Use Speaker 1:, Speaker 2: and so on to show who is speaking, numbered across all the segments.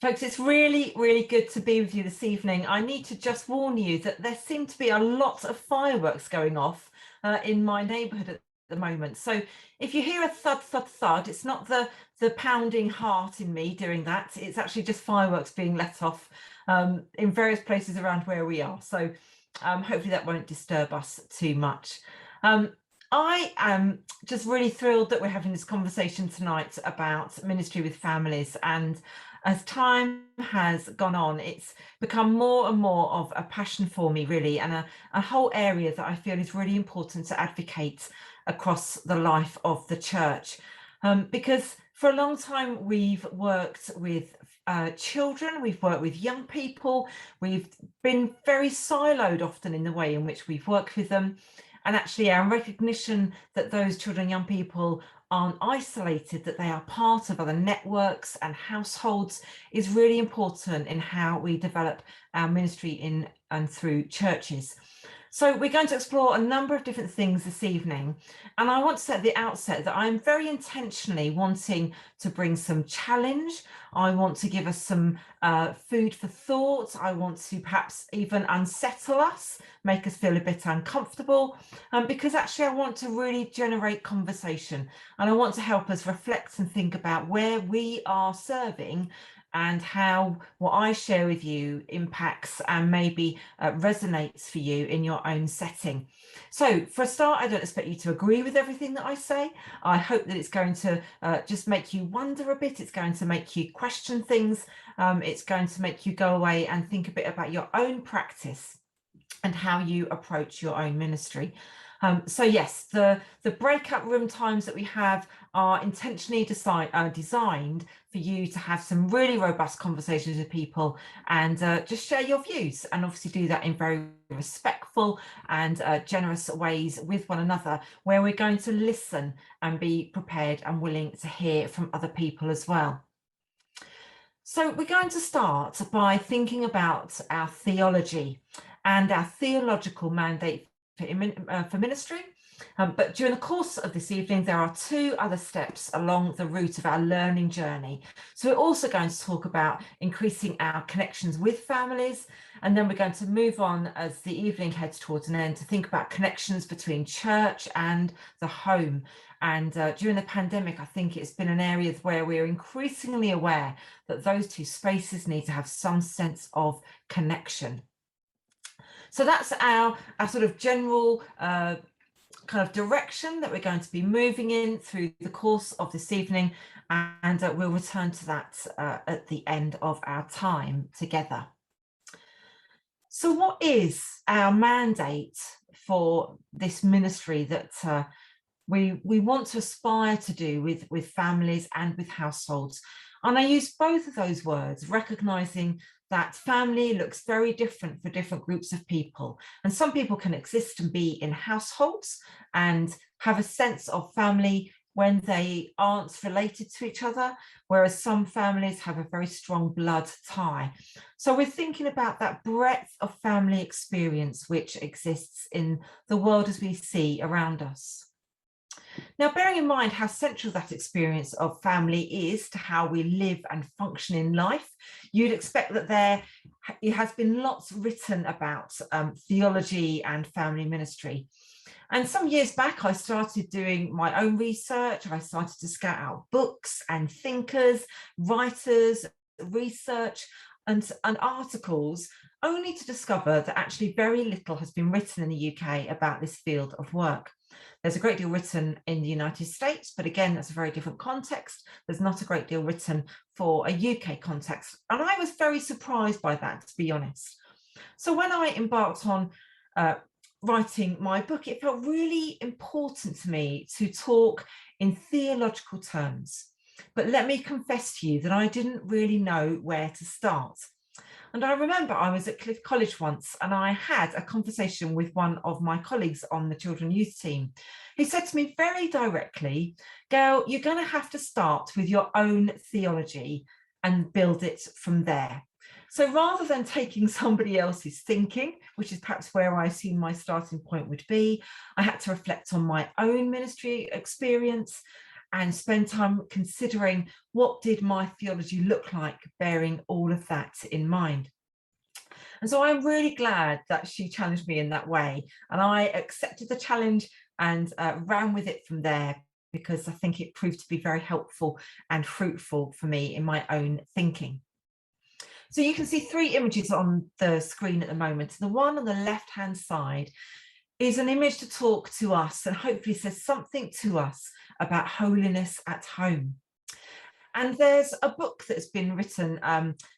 Speaker 1: Folks, it's really, really good to be with you this evening. I need to just warn you that there seem to be a lot of fireworks going off in my neighbourhood at the moment. So if you hear a thud, thud, thud, it's not the pounding heart in me doing that. It's actually just fireworks being let off in various places around where we are. So hopefully that won't disturb us too much. I am just really thrilled that we're having this conversation tonight about ministry with families, and as time has gone on, it's become more and more of a passion for me, really, and a whole area that I feel is really important to advocate across the life of the church. Because for a long time we've worked with children, we've worked with young people, we've been very siloed often in the way in which we've worked with them. And actually our recognition that those children and young people aren't isolated, that they are part of other networks and households, is really important in how we develop our ministry in and through churches. So we're going to explore a number of different things this evening, and I want to say at the outset that I'm very intentionally wanting to bring some challenge. I want to give us some food for thought. I want to perhaps even unsettle us, make us feel a bit uncomfortable, because actually I want to really generate conversation, and I want to help us reflect and think about where we are serving and how what I share with you impacts and maybe resonates for you in your own setting. So for a start, I don't expect you to agree with everything that I say. I hope that it's going to just make you wonder a bit. It's going to make you question things. It's going to make you go away and think a bit about your own practice and how you approach your own ministry. So yes, the breakout room times that we have are intentionally designed for you to have some really robust conversations with people and just share your views, and obviously do that in very respectful and generous ways with one another, where we're going to listen and be prepared and willing to hear from other people as well. So we're going to start by thinking about our theology and our theological mandate for ministry. But during the course of this evening, there are two other steps along the route of our learning journey. So we're also going to talk about increasing our connections with families, and then we're going to move on as the evening heads towards an end to think about connections between church and the home. And during the pandemic, I think it's been an area where we're increasingly aware that those two spaces need to have some sense of connection. So that's our sort of general kind of direction that we're going to be moving in through the course of this evening, and we'll return to that at the end of our time together. So what is our mandate for this ministry that we want to aspire to do with families and with households? And I use both of those words, recognizing that family looks very different for different groups of people. And some people can exist and be in households and have a sense of family when they aren't related to each other, whereas some families have a very strong blood tie. So we're thinking about that breadth of family experience which exists in the world as we see around us. Now, bearing in mind how central that experience of family is to how we live and function in life, you'd expect that there has been lots written about theology and family ministry. And some years back, I started doing my own research. I started to scout out books and thinkers, writers, research and articles, only to discover that actually very little has been written in the UK about this field of work. There's a great deal written in the United States, but again, that's a very different context. There's not a great deal written for a UK context. And I was very surprised by that, to be honest. So when I embarked on writing my book, it felt really important to me to talk in theological terms. But let me confess to you that I didn't really know where to start. And I remember I was at Cliff College once, and I had a conversation with one of my colleagues on the children youth team, who said to me very directly, Gail, you're going to have to start with your own theology and build it from there. So rather than taking somebody else's thinking, which is perhaps where I assume my starting point would be, I had to reflect on my own ministry experience and spend time considering what did my theology look like, bearing all of that in mind. And so I'm really glad that she challenged me in that way, and I accepted the challenge and ran with it from there, because I think it proved to be very helpful and fruitful for me in my own thinking. So you can see three images on the screen at the moment. The one on the left-hand side is an image to talk to us and hopefully says something to us about holiness at home. And there's a book that's been written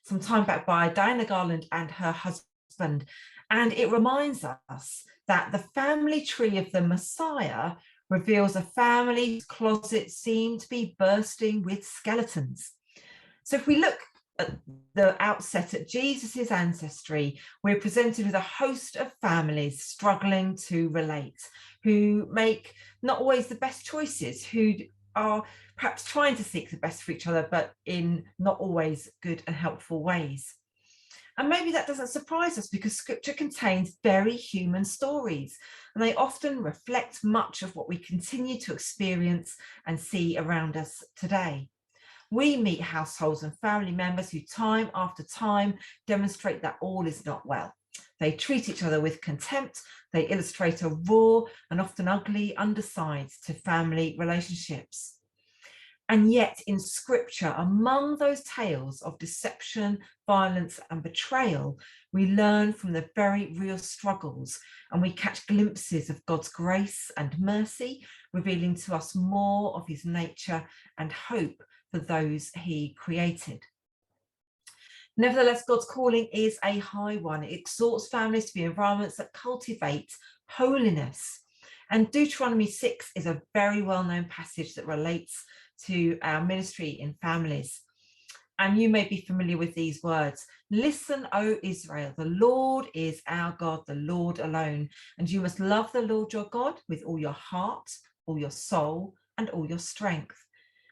Speaker 1: some time back by Diana Garland and her husband, and it reminds us that the family tree of the Messiah reveals a family's closet seemed to be bursting with skeletons. So if we look at the outset at Jesus's ancestry, we're presented with a host of families struggling to relate, who make not always the best choices, who are perhaps trying to seek the best for each other, but in not always good and helpful ways. And maybe that doesn't surprise us, because scripture contains very human stories, and they often reflect much of what we continue to experience and see around us today. We meet households and family members who time after time demonstrate that all is not well. They treat each other with contempt. They illustrate a raw and often ugly undersides to family relationships. And yet in scripture, among those tales of deception, violence and betrayal, we learn from the very real struggles, and we catch glimpses of God's grace and mercy, revealing to us more of his nature and hope for those he created. Nevertheless, God's calling is a high one. It exhorts families to be environments that cultivate holiness. And Deuteronomy 6 is a very well-known passage that relates to our ministry in families. And you may be familiar with these words. Listen, O Israel, the Lord is our God, the Lord alone. And you must love the Lord your God with all your heart, all your soul, and all your strength.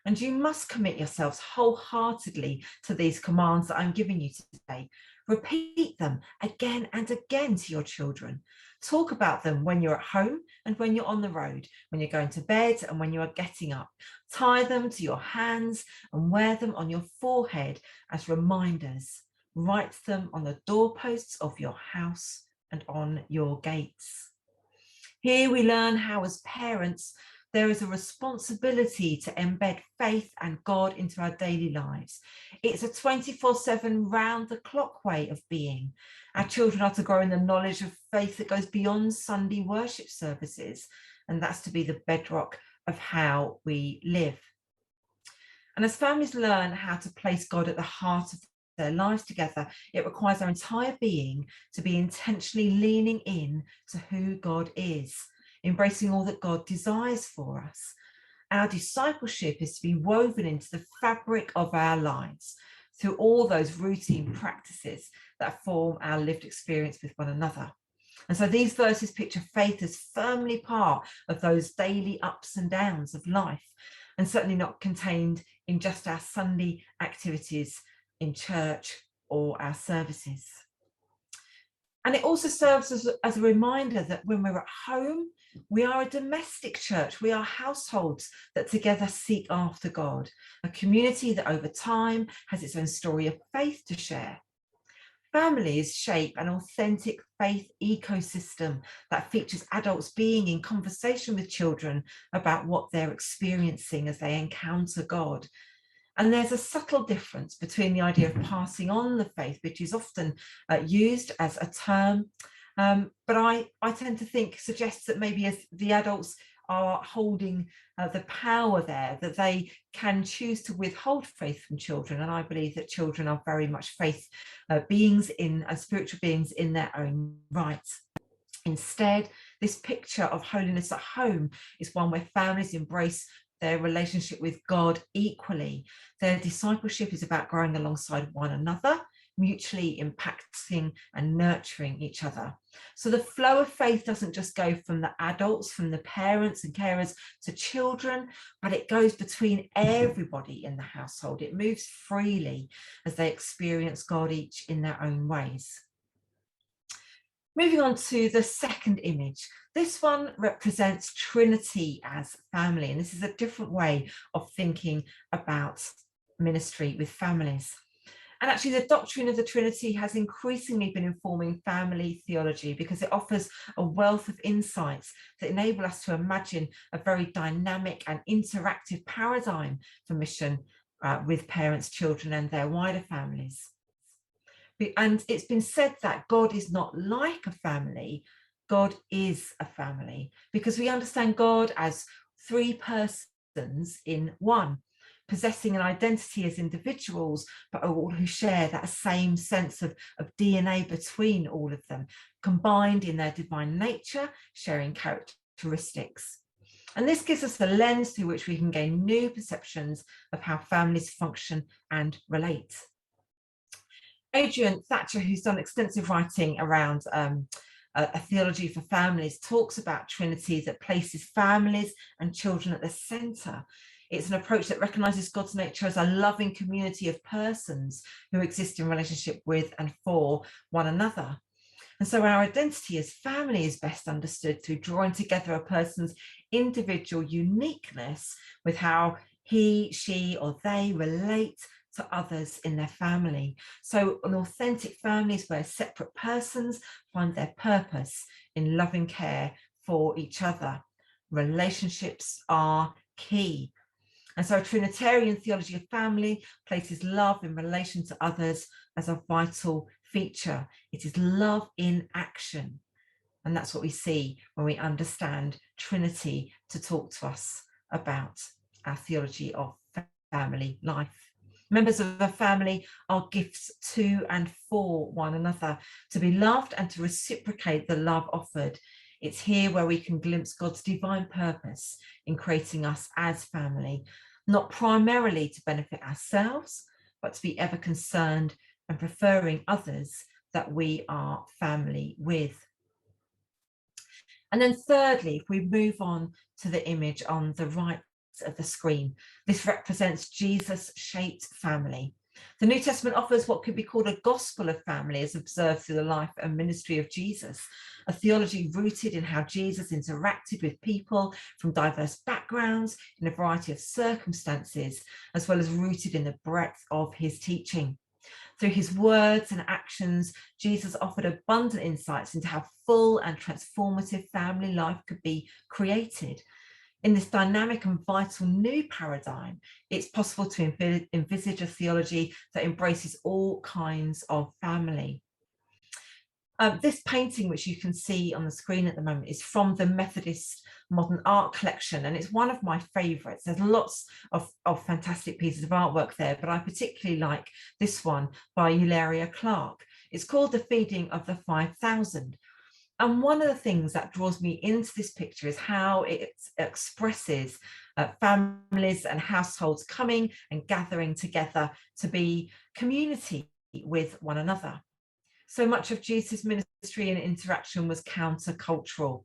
Speaker 1: And you must commit yourselves wholeheartedly to these commands that I'm giving you today. Repeat them again and again to your children. Talk about them when you're at home and when you're on the road, when you're going to bed and when you are getting up. Tie them to your hands and wear them on your forehead as reminders. Write them on the doorposts of your house and on your gates. Here we learn how, as parents, there is a responsibility to embed faith and God into our daily lives. It's a 24/7 round-the-clock way of being. Our children are to grow in the knowledge of faith that goes beyond Sunday worship services, and that's to be the bedrock of how we live. And as families learn how to place God at the heart of their lives together, it requires our entire being to be intentionally leaning in to who God is, embracing all that God desires for us. Our discipleship is to be woven into the fabric of our lives through all those routine practices that form our lived experience with one another. And so these verses picture faith as firmly part of those daily ups and downs of life, and certainly not contained in just our Sunday activities in church or our services. And it also serves as a reminder that when we're at home, we are a domestic church. We are households that together seek after God, a community that over time has its own story of faith to share. Families shape an authentic faith ecosystem that features adults being in conversation with children about what they're experiencing as they encounter God. And there's a subtle difference between the idea of passing on the faith, which is often used as a term, but I tend to think suggests that maybe as the adults are holding the power there, that they can choose to withhold faith from children. And I believe that children are very much faith beings, spiritual beings in their own right. Instead, this picture of holiness at home is one where families embrace their relationship with God equally. Their discipleship is about growing alongside one another, mutually impacting and nurturing each other. So the flow of faith doesn't just go from the adults, from the parents and carers to children, but it goes between everybody in the household. It moves freely as they experience God each in their own ways. Moving on to the second image. This one represents Trinity as family, and this is a different way of thinking about ministry with families. And actually, the doctrine of the Trinity has increasingly been informing family theology because it offers a wealth of insights that enable us to imagine a very dynamic and interactive paradigm for mission with parents, children, and their wider families. And it's been said that God is not like a family, God is a family, because we understand God as three persons in one, possessing an identity as individuals, but all who share that same sense of DNA between all of them, combined in their divine nature, sharing characteristics. And this gives us a lens through which we can gain new perceptions of how families function and relate. Adrian Thatcher, who's done extensive writing around a theology for families, talks about Trinity that places families and children at the centre. It's an approach that recognises God's nature as a loving community of persons who exist in relationship with and for one another. And so our identity as family is best understood through drawing together a person's individual uniqueness with how he, she, or they relate to others in their family. So an authentic family is where separate persons find their purpose in loving care for each other. Relationships are key. And so a Trinitarian theology of family places love in relation to others as a vital feature. It is love in action. And that's what we see when we understand Trinity to talk to us about our theology of family life. Members of a family are gifts to and for one another, to be loved and to reciprocate the love offered. It's here where we can glimpse God's divine purpose in creating us as family, not primarily to benefit ourselves, but to be ever concerned and preferring others that we are family with. And then thirdly, if we move on to the image on the right of the screen, this represents Jesus-shaped family. The New Testament offers what could be called a gospel of family as observed through the life and ministry of Jesus, a theology rooted in how Jesus interacted with people from diverse backgrounds in a variety of circumstances, as well as rooted in the breadth of his teaching. Through his words and actions, Jesus offered abundant insights into how full and transformative family life could be created. In this dynamic and vital new paradigm, it's possible to envisage a theology that embraces all kinds of family. This painting, which you can see on the screen at the moment, is from the Methodist Modern Art Collection, and it's one of my favourites. There's lots of fantastic pieces of artwork there, but I particularly like this one by Eulalia Clark. It's called The Feeding of the 5,000. And one of the things that draws me into this picture is how it expresses families and households coming and gathering together to be community with one another. So much of Jesus' ministry and interaction was countercultural.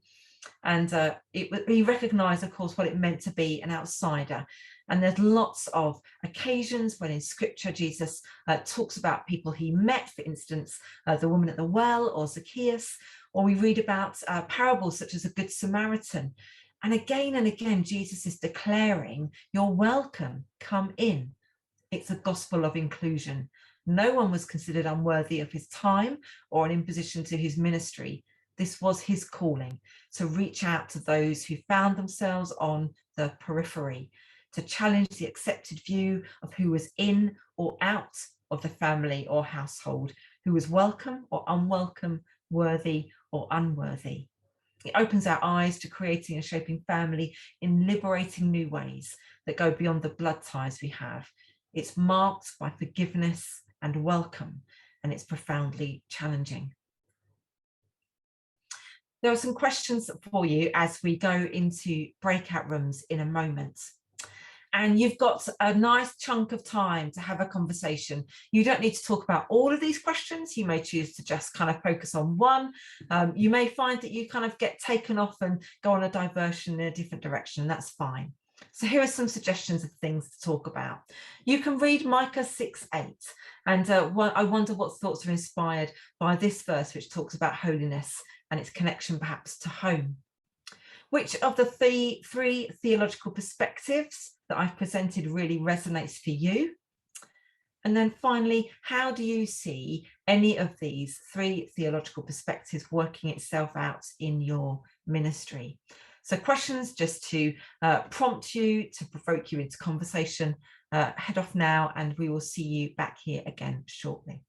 Speaker 1: And he recognised, of course, what it meant to be an outsider. And there's lots of occasions when in scripture Jesus talks about people he met, for instance, the woman at the well or Zacchaeus, or we read about parables such as a Good Samaritan. And again, Jesus is declaring, you're welcome, come in. It's a gospel of inclusion. No one was considered unworthy of his time or an imposition to his ministry. This was his calling, to reach out to those who found themselves on the periphery, to challenge the accepted view of who was in or out of the family or household, who was welcome or unwelcome, worthy or unworthy. It opens our eyes to creating and shaping family in liberating new ways that go beyond the blood ties we have. It's marked by forgiveness and welcome, and it's profoundly challenging. There are some questions for you as we go into breakout rooms in a moment. And you've got a nice chunk of time to have a conversation. You don't need to talk about all of these questions. You may choose to just kind of focus on one. You may find that you kind of get taken off and go on a diversion in a different direction. That's fine. So here are some suggestions of things to talk about. You can read Micah 6:8, and I wonder what thoughts are inspired by this verse, which talks about holiness and its connection perhaps to home. Which of the three theological perspectives that I've presented really resonates for you? And then finally, how do you see any of these three theological perspectives working itself out in your ministry? So questions just to prompt you, to provoke you into conversation. Head off now, and we will see you back here again shortly.